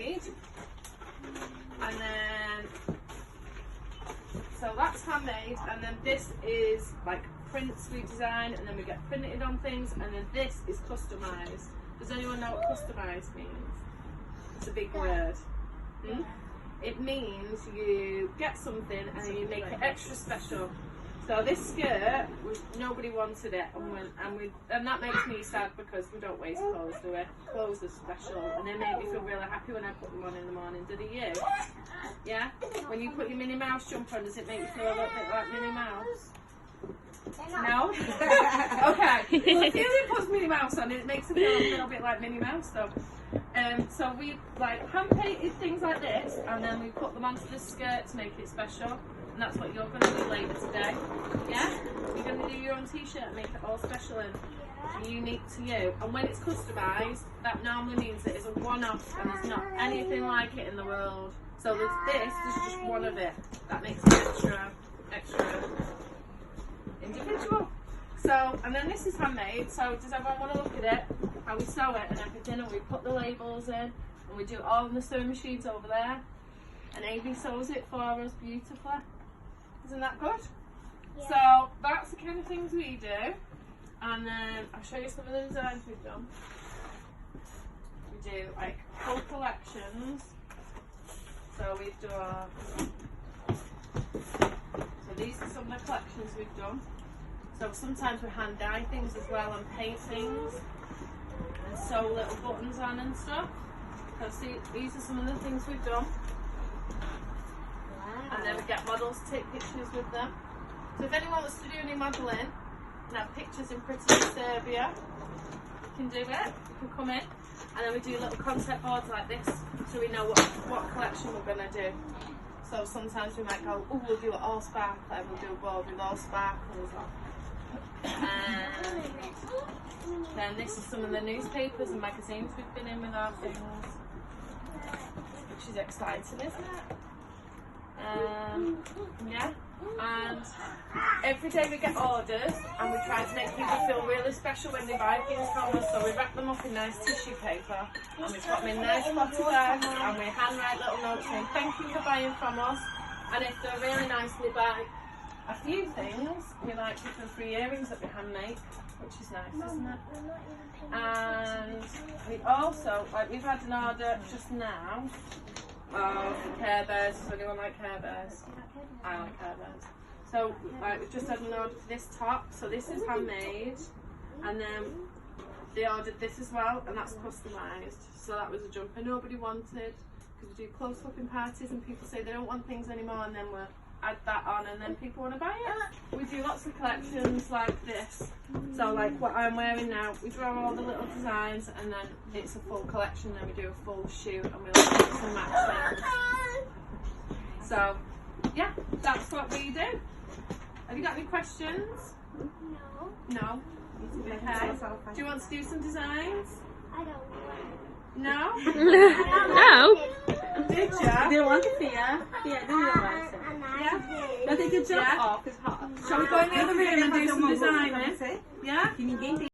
handmade. And then, so that's handmade, and then this is like prints we design, and then we get printed on things, and then this is customised. Does anyone know what customised means? It's a big word. Hmm? It means you get something and then you make it extra special. So this skirt, nobody wanted it, and that makes me sad because we don't waste clothes, do we? Clothes are special, and they make me feel really happy when I put them on in the morning. Do they you? Yeah? When you put your Minnie Mouse jumper on, does it make you feel a little bit like Minnie Mouse? No? Okay. Well, if you put Minnie Mouse on, it makes it feel a little bit like Minnie Mouse, though. So we like hand painted things like this, and then we put them onto the skirt to make it special. And that's what you're going to do later today. Yeah? You're going to do your own t-shirt and make it all special and unique to you. And when it's customised, that normally means that it's a one-off and there's not anything like it in the world. So there's just one of it. That makes it extra individual. So, and then this is handmade. So does everyone want to look at it? How we sew it and everything, and we put the labels in, and we do it all in the sewing machines over there. And Amy sews it for us beautifully. Isn't that good? Yeah. So that's the kind of things we do. And then I'll show you some of the designs we've done. We do like full collections. So we've done, so these are some of the collections we've done. So sometimes we hand dye things as well and paint things and sew little buttons on and stuff. So see, these are some of the things we've done. And then we get models to take pictures with them. So if anyone wants to do any modelling and have pictures in Pretty Disturbia, you can do it. You can come in. And then we do little concept boards like this, so we know what collection we're going to do. So sometimes we might go, oh, we'll do it all sparkly, we'll do a board with all sparkles on. And then this is some of the newspapers and magazines we've been in with our things, which is exciting, isn't it? Yeah, and every day we get orders and we try to make people feel really special when they buy things from us, so we wrap them up in nice tissue paper and we put them in nice spotty bags and we handwrite little notes saying thank you for buying from us, and if they're really nice and they buy a few things, we like give them free earrings that we hand make, which is nice, isn't it? And we also, like we've had an order just now of Care Bears. Does anyone like Care Bears? I like Care Bears. So we've just had an order for this top, so this is handmade, and then they ordered this as well, and that's customised. So that was a jumper nobody wanted, because we do close-looking parties and people say they don't want things anymore, and then we'll add that on and then people want to buy it. We do lots of collections like this. So like what I'm wearing now, we draw all the little designs and then it's a full collection, then we do a full shoot and we like mix and match things. So yeah, that's what we do. Have you got any questions? No. No? Okay. Do you want to do some designs? I don't want. No? No. Did ya? Do you want to see ya? Yeah, do you want to? Yeah? Don't think you jump Yeah. off, it's hot. Shall we go in the other room and do some designing? Yeah? Que ninguém tem.